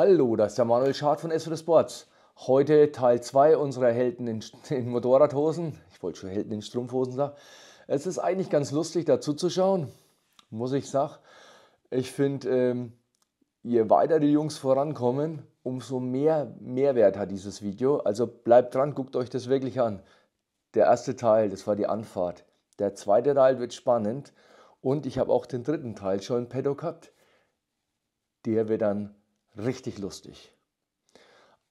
Hallo, das ist der Manuel Schad von SVT Sports. Heute Teil 2 unserer Helden in Motorradhosen. Ich wollte schon Helden in Strumpfhosen sagen. Es ist eigentlich ganz lustig dazu zu schauen, muss ich sagen. Ich finde, je weiter die Jungs vorankommen, umso mehr Mehrwert hat dieses Video. Also bleibt dran, guckt euch das wirklich an. Der erste Teil, das war die Anfahrt. Der zweite Teil wird spannend und ich habe auch den dritten Teil schon in petto gehabt. Der wird dann richtig lustig.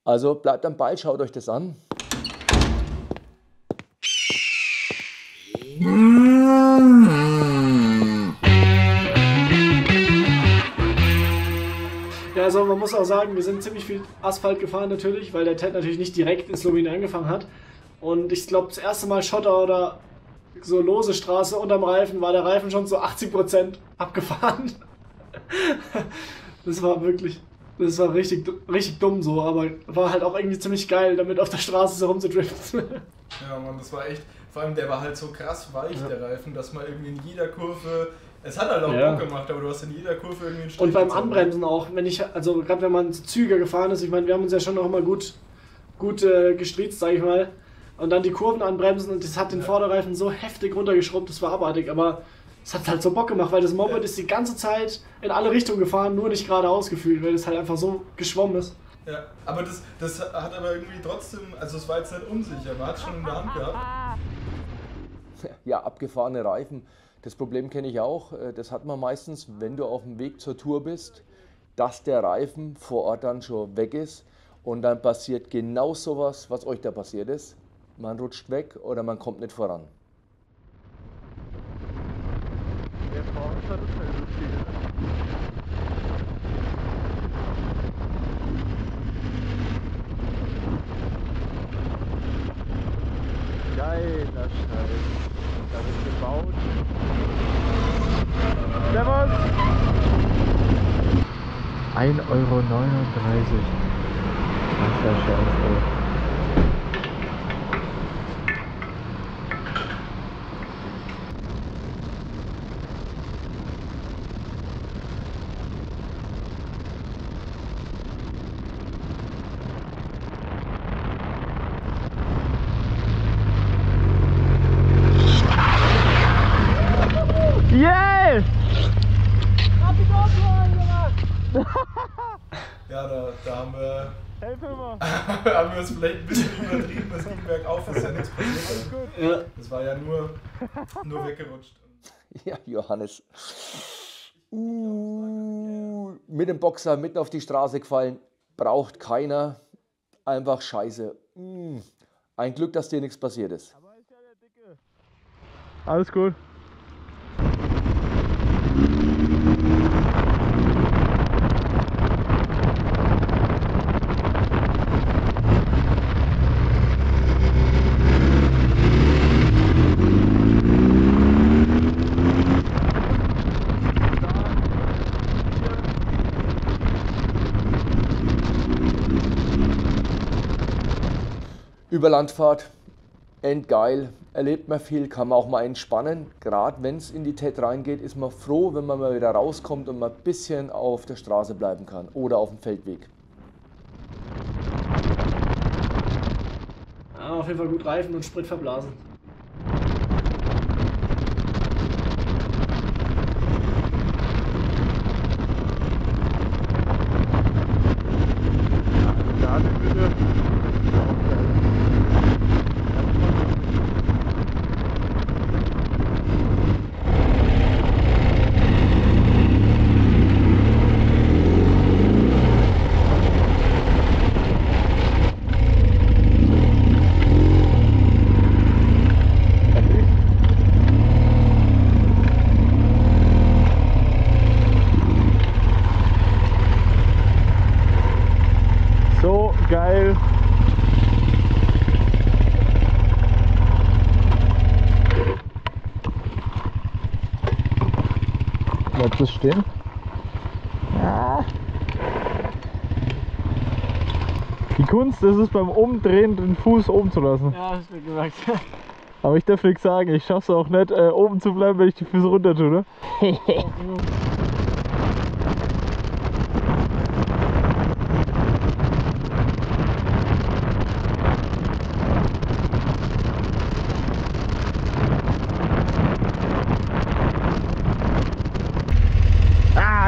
Also bleibt am Ball, schaut euch das an. Ja, also man muss auch sagen, wir sind ziemlich viel Asphalt gefahren natürlich, weil der Ted natürlich nicht direkt in Slowenien angefangen hat. Und ich glaube, das erste Mal Schotter oder so lose Straße unterm Reifen, war der Reifen schon so 80% abgefahren. Das war richtig dumm so, aber war halt auch irgendwie ziemlich geil, damit auf der Straße so rumzudriften. Ja, Mann, das war echt, vor allem der war halt so krass weich, der Reifen, dass man irgendwie in jeder Kurve, es hat halt auch Bock gemacht, aber du hast in jeder Kurve irgendwie einen Strich. Und beim Anbremsen auch, also gerade wenn man Züge gefahren ist, ich meine, wir haben uns ja schon noch mal gut gestriezt, sag ich mal, und dann die Kurven anbremsen und das hat den Vorderreifen so heftig runtergeschrubbt, das war abartig, aber es hat halt so Bock gemacht, weil das Moped ist die ganze Zeit in alle Richtungen gefahren, nur nicht geradeaus gefühlt, weil es halt einfach so geschwommen ist. Ja, aber das hat aber irgendwie trotzdem, also es war jetzt nicht unsicher, man hat es schon in der Hand gehabt. Ja, abgefahrene Reifen, das Problem kenne ich auch. Das hat man meistens, wenn du auf dem Weg zur Tour bist, dass der Reifen vor Ort dann schon weg ist und dann passiert genau sowas, was euch da passiert ist. Man rutscht weg oder man kommt nicht voran. Der vorne hat das Felsenziel. Geiler Scheiß. Da wird gebaut. Servus! 1,39 €. Krasser Scheiß, ey. Yeah! Ja, da haben wir... Helf mir mal! haben wir es vielleicht ein bisschen übertrieben, es ging bergauf, ist ja nichts passiert. Ja. Das war ja nur weggerutscht. Ja, Johannes. Mit dem Boxer mitten auf die Straße gefallen, braucht keiner. Einfach scheiße. Ein Glück, dass dir nichts passiert ist. Aber ist ja der Dicke. Alles gut. Überlandfahrt, endgeil, erlebt man viel, kann man auch mal entspannen. Gerade wenn es in die TED reingeht, ist man froh, wenn man mal wieder rauskommt und mal ein bisschen auf der Straße bleiben kann oder auf dem Feldweg. Ja, auf jeden Fall gut Reifen und Sprit verblasen. Da die Mitte. So geil. Bleibt es stehen? Ja. Die Kunst ist es beim Umdrehen, den Fuß oben zu lassen. Ja, das wird gemerkt. Aber ich darf nichts sagen, ich schaff's auch nicht oben zu bleiben, wenn ich die Füße runter tue, ne?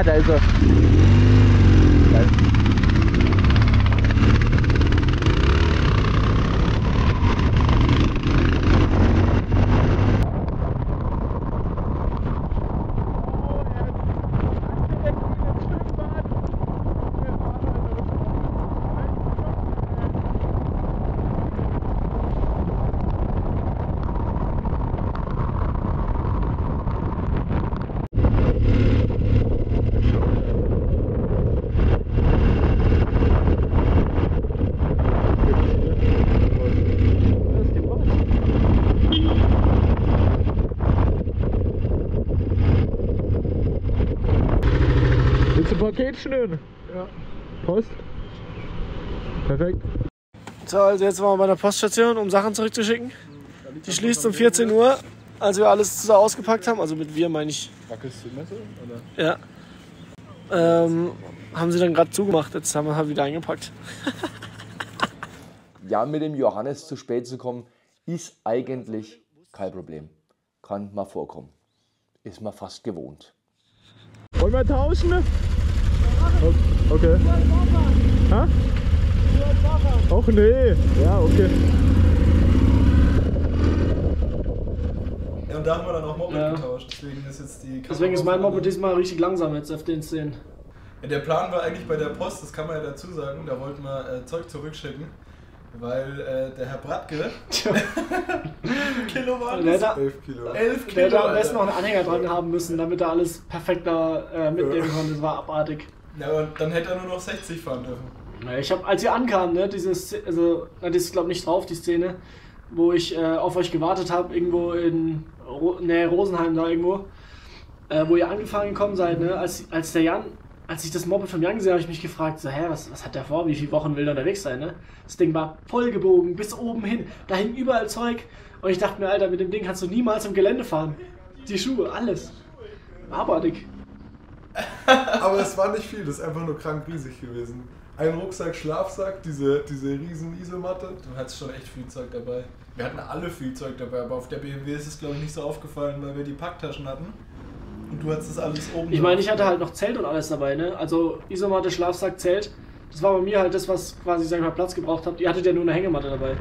da ist er. Geil. Willst du ein Paket schnüren? Ja. Post? Perfekt. So, also jetzt waren wir bei der Poststation, um Sachen zurückzuschicken. Die schließt um 14 Uhr, als wir alles zusammen ausgepackt haben. Also mit wir meine ich. Wackelst du Messer? Oder? Ja. Haben sie dann gerade zugemacht, jetzt haben wir halt wieder eingepackt. Ja, mit dem Johannes zu spät zu kommen, ist eigentlich kein Problem. Kann mal vorkommen. Ist man fast gewohnt. Wollen wir tauschen? Okay. Ha? Och nee. Ja, okay. Ja, und da haben wir dann auch Moped Ja. getauscht. Deswegen ist mein Moped diesmal richtig langsam jetzt auf den Szenen. Ja, der Plan war eigentlich bei der Post, das kann man ja dazu sagen, da wollten wir Zeug zurückschicken, weil der Herr Bratke, Kilo waren das? 11 Kilo. 11 Kilo, Der hätte am Alter. besten noch einen Anhänger dran haben müssen, damit er alles perfekt da mitnehmen konnte. Das war abartig. Ja, aber dann hätte er nur noch 60 fahren dürfen. Ja, ich habe, als ihr ankam, ne, das ist glaube nicht drauf, die Szene, wo ich auf euch gewartet habe, irgendwo in Nähe Rosenheim da irgendwo, wo ihr angefangen gekommen seid, ne, als der Jan, als ich das Moped vom Jan gesehen habe, ich mich gefragt, so, hä, was hat der vor, wie viele Wochen will der unterwegs sein, ne? Das Ding war vollgebogen, bis oben hin, da hing überall Zeug und ich dachte mir, Alter, mit dem Ding kannst du niemals im Gelände fahren. Die Schuhe, alles. Abartig. Aber es war nicht viel, das ist einfach nur krank riesig gewesen. Ein Rucksack, Schlafsack, diese riesen Isomatte. Du hattest schon echt viel Zeug dabei. Wir hatten alle viel Zeug dabei, aber auf der BMW ist es glaube ich nicht so aufgefallen, weil wir die Packtaschen hatten. Und du hattest das alles oben. Ich meine, ich hatte halt noch Zelt und alles dabei, ne? Also Isomatte, Schlafsack, Zelt. Das war bei mir halt das, was quasi, sag ich mal, Platz gebraucht hat. Ihr hattet ja nur eine Hängematte dabei.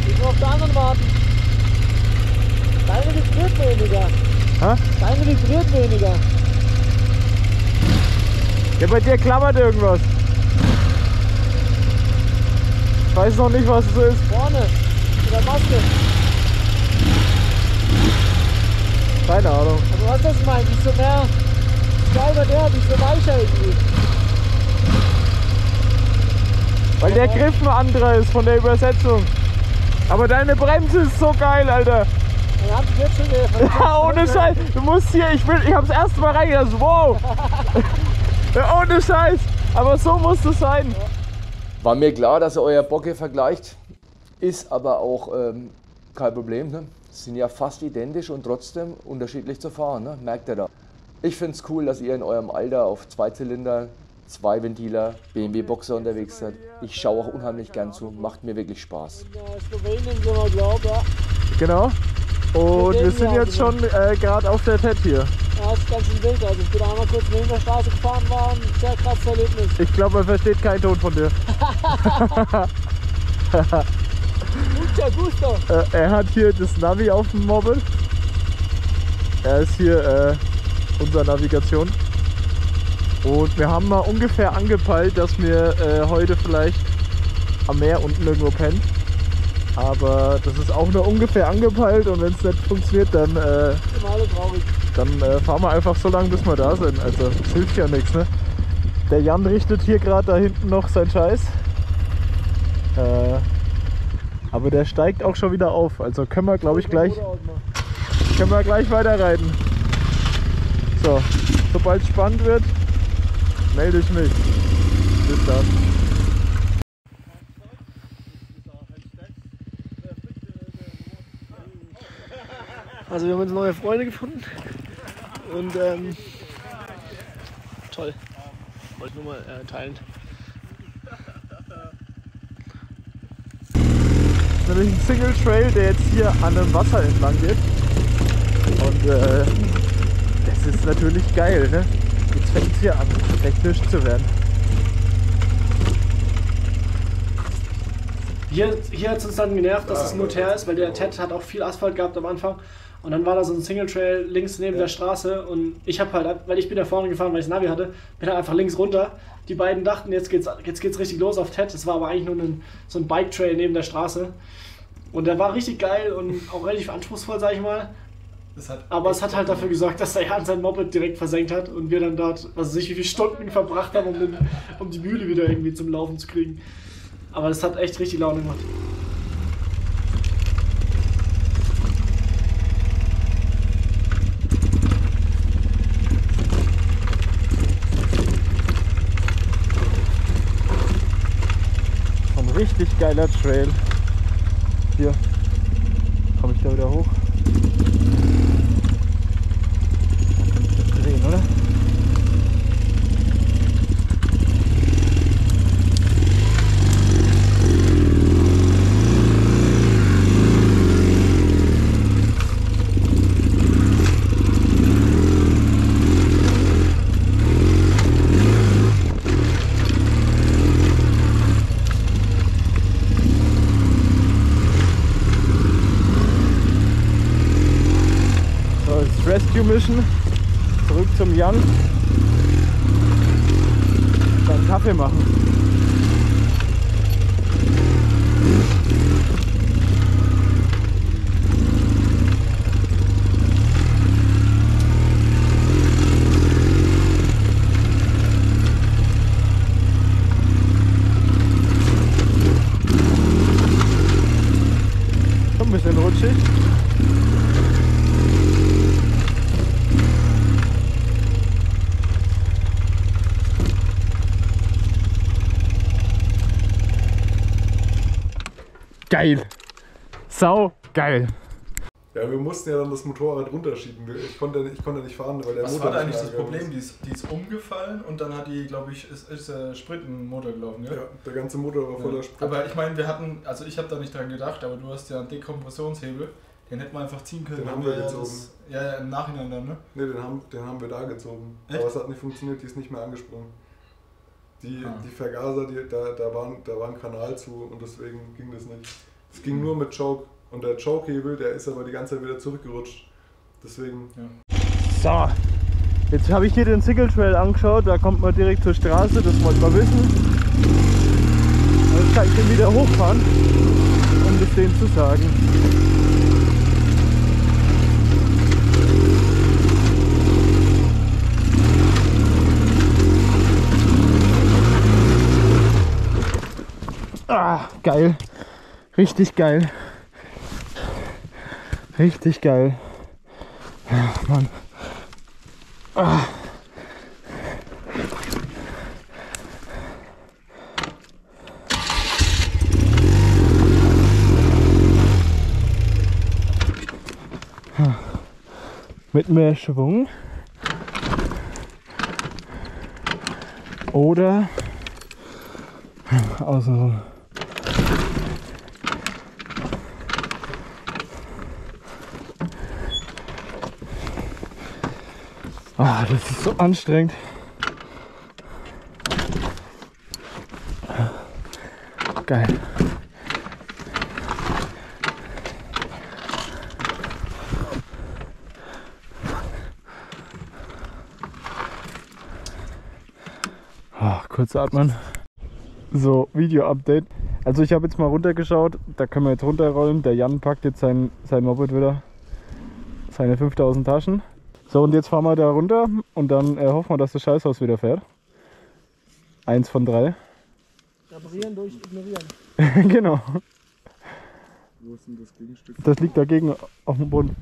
Ich muss auf der anderen warten. Deine vibriert weniger. Ha? Deine vibriert weniger. Ja, bei dir klappert irgendwas. Ich weiß noch nicht, was es ist. Vorne. Mit der Maske. Keine Ahnung. Also was das meint, die ist so mehr. Geil bei der, die ist so weicher irgendwie. Weil der Griff ein anderer ist von der Übersetzung. Aber deine Bremse ist so geil, Alter. Wir haben jetzt schon Ja, ohne Scheiß. Du musst hier, ich hab's erst mal reingelassen. Wow. Ja, ohne Scheiß. Aber so muss es sein. War mir klar, dass ihr euer Bocke vergleicht. Ist aber auch kein Problem. Ne? Sind ja fast identisch und trotzdem unterschiedlich zu fahren. Ne? Merkt ihr da. Ich finde es cool, dass ihr in eurem Alter auf Zweizylinder, Zwei-Ventiler, BMW Boxer unterwegs seid. Ich schaue auch unheimlich gern zu. Macht mir wirklich Spaß. Slowenien sind wir, glaube ich, ja. Genau. Und wir sind jetzt schon gerade auf der TED hier. Ja, das ist ganz schön wild. Also ich bin einmal kurz neben der Straße gefahren, war ein sehr krasses Erlebnis. Ich glaube, man versteht keinen Ton von dir. Guter Gusto. Er hat hier das Navi auf dem Moped. Er ist hier unsere Navigation. Und wir haben mal ungefähr angepeilt, dass wir heute vielleicht am Meer unten irgendwo pennen. Aber das ist auch nur ungefähr angepeilt und wenn es nicht funktioniert, dann, Sind alle traurig. dann fahren wir einfach so lange, bis wir da sind. Also es hilft ja nichts, ne? Der Jan richtet hier gerade da hinten noch seinen Scheiß. Aber der steigt auch schon wieder auf. Also können wir, glaube ich, gleich weiterreiten. So, sobald es spannend wird, melde ich mich. Bis dann. Also wir haben jetzt neue Freunde gefunden und toll. Wollte ich nur mal teilen. Das ist nämlich ein Single Trail, der jetzt hier an einem Wasser entlang geht. Und das ist natürlich geil, ne? Jetzt fängt es hier an, technisch zu werden. Hier hat es uns dann genervt, dass es nur Teer ist, weil der Ted hat auch viel Asphalt gehabt am Anfang. Und dann war da so ein Single Trail links neben der Straße und ich habe halt, weil ich bin da vorne gefahren, weil ich das Navi hatte, bin halt einfach links runter. Die beiden dachten, jetzt geht's richtig los auf Ted. Es war aber eigentlich nur so ein Bike Trail neben der Straße. Und der war richtig geil und auch relativ anspruchsvoll, sag ich mal. Aber es hat halt dafür gesorgt, dass der Jan sein Moped direkt versenkt hat und wir dann dort, was weiß ich, wie viele Stunden verbracht haben, um die Mühle wieder irgendwie zum Laufen zu kriegen. Aber das hat echt richtig Laune gemacht. Ein richtig geiler Trail. Hier komme ich da wieder hoch. Da kann ich das drehen, oder? Rescue Mission, zurück zum Jan, dann Kaffee machen. Schon ein bisschen rutschig. Geil. Sau geil. Ja, wir mussten ja dann das Motorrad runterschieben. Ich konnte nicht fahren, weil der Was Motor war da eigentlich nicht das Problem? Die ist umgefallen und dann hat die, glaube ich, ist der Sprit in den Motor gelaufen, ja? Ja, der ganze Motor war voller Sprit. Aber ich meine, ich habe da nicht dran gedacht, aber du hast ja einen Dekompressionshebel, den hätten wir einfach ziehen können. Den haben wir gezogen. Ja, im Nachhinein dann, ne? Ne, den haben wir da gezogen. Echt? Aber es hat nicht funktioniert, die ist nicht mehr angesprungen. Die Vergaser, da war ein Kanal zu und deswegen ging das nicht. Es ging nur mit Choke. Und der Choke-Hebel, der ist aber die ganze Zeit wieder zurückgerutscht. Deswegen. Ja. So, jetzt habe ich hier den Single Trail angeschaut, da kommt man direkt zur Straße, das wollte man wissen. Jetzt kann ich den wieder hochfahren, um das denen zu sagen. Ah, geil. Richtig geil. Richtig geil. Ja, Mann. Ah. Mit mehr Schwung. Oder außenrum. Ah, das ist so anstrengend. Geil. Kurz atmen. So, Video-Update. Also ich habe jetzt mal runtergeschaut, da können wir jetzt runterrollen. Der Jan packt jetzt sein Moped wieder, seine 5000 Taschen. So, und jetzt fahren wir da runter und dann hoffen wir, dass das Scheißhaus wieder fährt. 1 von 3. Reparieren durch Ignorieren. Genau. Wo ist denn das Gegenstück? Das liegt dagegen auf dem Boden.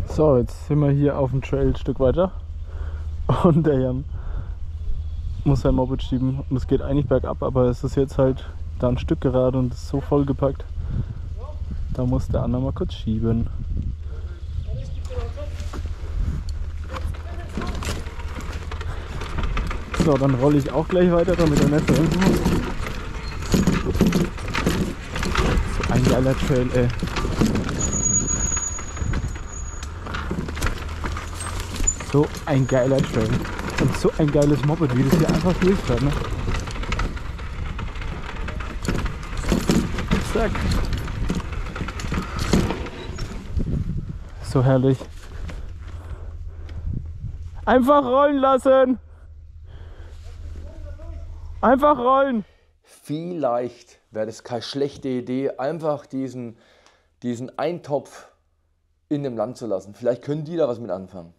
So, jetzt sind wir hier auf dem Trail ein Stück weiter. Und der Jan muss sein Moped schieben. Und es geht eigentlich bergab, aber es ist jetzt halt da ein Stück gerade und ist so vollgepackt. Da muss der andere mal kurz schieben. So, dann rolle ich auch gleich weiter, damit er nicht verrennt muss. So ein geiler Trail, ey. So ein geiler Trail. Und so ein geiles Moped, wie das hier einfach durchfährt, ne? Zack. So herrlich. Einfach rollen lassen! Einfach rollen! Vielleicht wäre das keine schlechte Idee, einfach diesen Eintopf in dem Land zu lassen. Vielleicht können die da was mit anfangen.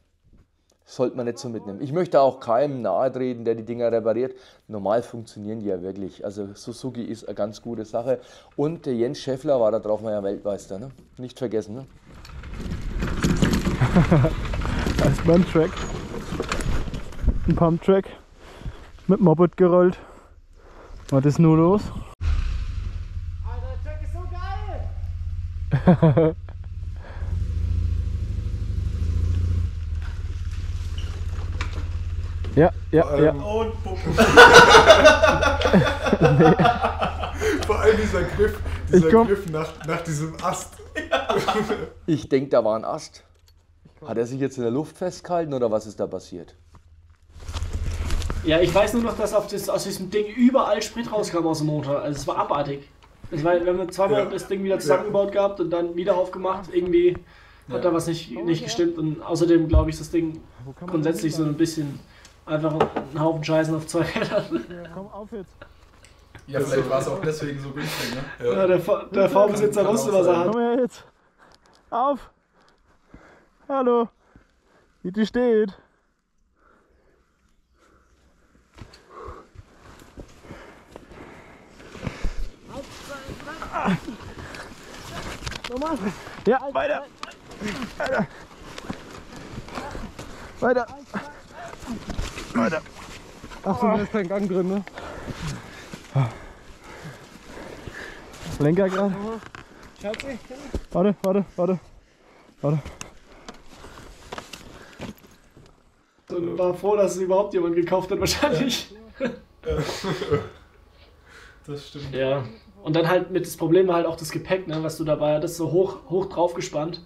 Sollte man nicht so mitnehmen. Ich möchte auch keinem nahe treten, der die Dinger repariert. Normal funktionieren die ja wirklich. Also Suzuki ist eine ganz gute Sache. Und der Jens Scheffler war da drauf mal ja Weltmeister. Ne? Nicht vergessen. Ne? Erstmal ein Track. Ein Pump-Track. Mit Moped gerollt. Was ist nur los? Alter, der Track ist so geil! Ja. Und Puppe. Vor allem dieser Griff nach diesem Ast. Ich denke, da war ein Ast. Hat er sich jetzt in der Luft festgehalten oder was ist da passiert? Ja, ich weiß nur noch, dass aus diesem Ding überall Sprit rauskam aus dem Motor. Also es war abartig. Wir haben zweimal das Ding wieder zusammengebaut gehabt und dann wieder aufgemacht. Irgendwie hat da was nicht gestimmt. Und außerdem glaube ich, das Ding grundsätzlich so ein bisschen einfach ein Haufen Scheißen auf 2 Rädern. Komm auf jetzt. Ja, vielleicht war es auch deswegen so günstig, ne? Ja, der V-Besitzer wusste, was er hat. Komm her jetzt. Auf. Hallo. Wie die steht. Ja, weiter. Weiter. Achso, da ist kein Gang drin, ne? Lenker gerade. Warte. Und war froh, dass es überhaupt jemand gekauft hat, wahrscheinlich. Das stimmt. Ja. Und dann halt das Problem war halt auch das Gepäck, ne, was du dabei hattest, so hoch drauf gespannt.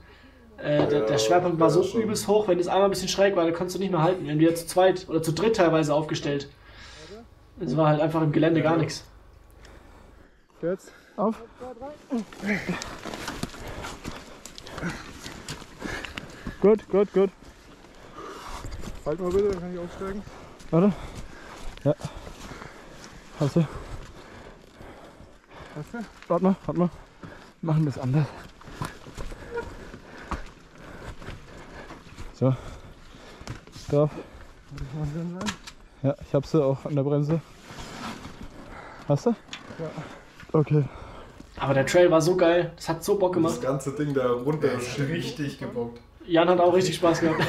Der Schwerpunkt war so übelst hoch, wenn es einmal ein bisschen schräg war, dann konntest du nicht mehr halten. Wenn wir zu zweit oder zu dritt teilweise aufgestellt. Es war halt einfach im Gelände gar nichts. Jetzt. Auf. Gut. Halt mal bitte, dann kann ich aufsteigen. Warte. Ja. Hast du? Warte mal. Machen das anders. So. Drauf. Ja, ich hab sie auch an der Bremse. Hast du? Ja. Okay. Aber der Trail war so geil, das hat so Bock gemacht. Das ganze Ding da runter. Der ist richtig gebockt. Jan hat auch richtig Spaß gehabt.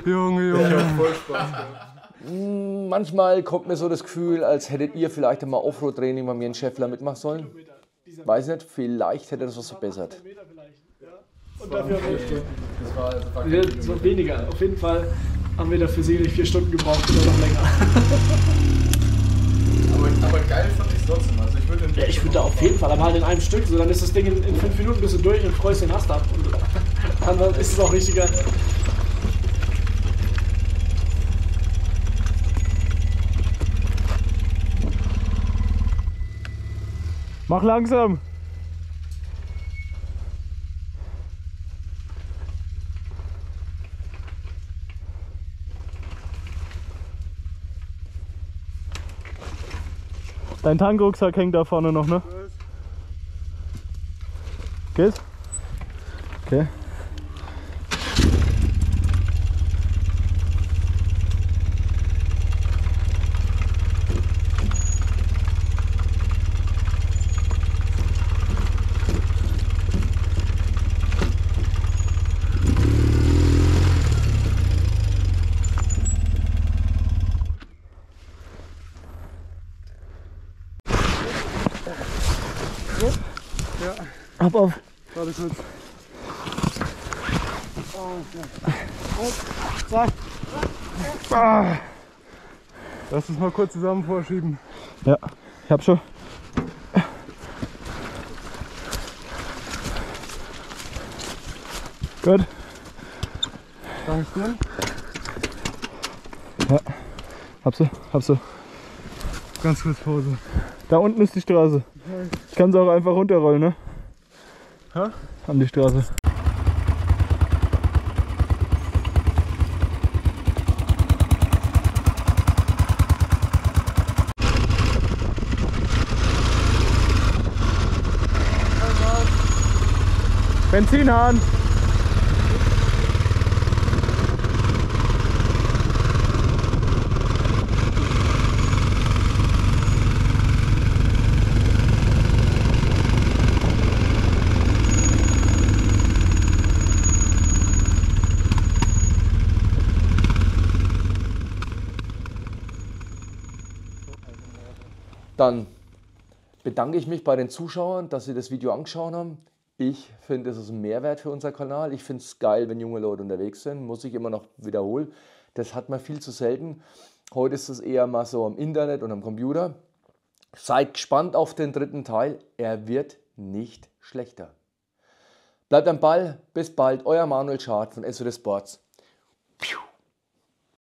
Junge. Ich hab voll Spaß gehabt. Manchmal kommt mir so das Gefühl, als hättet ihr vielleicht einmal Offroad-Training bei mir in Scheffler mitmachen sollen. Weiß nicht, vielleicht hätte das was verbessert. Und dafür Das war so weniger. Auf jeden Fall haben wir dafür sicherlich 4 Stunden gebraucht oder noch länger. aber geil fand ich es trotzdem. Also Ich würde da auf jeden Fall, aber halt in einem Stück. So, dann ist das Ding in 5 Minuten bist du durch und freust den Ast ab. Und dann ist es auch richtig geil. Mach langsam. Dein Tankrucksack hängt da vorne noch, ne? Geht's? Okay. Auf. Warte kurz. Zack. Lass uns mal kurz zusammen vorschieben. Ja, ich hab schon. Gut. Danke dir. Ja, hab so. Ganz kurz Pause. Da unten ist die Straße. Ich kann sie auch einfach runterrollen, ne? Hä? An die Straße. Benzinhahn! Dann bedanke ich mich bei den Zuschauern, dass sie das Video angeschaut haben. Ich finde, es ist ein Mehrwert für unseren Kanal. Ich finde es geil, wenn junge Leute unterwegs sind. Muss ich immer noch wiederholen. Das hat man viel zu selten. Heute ist es eher mal so am Internet und am Computer. Seid gespannt auf den dritten Teil. Er wird nicht schlechter. Bleibt am Ball. Bis bald. Euer Manuel Schad von SOD Sports. Piu.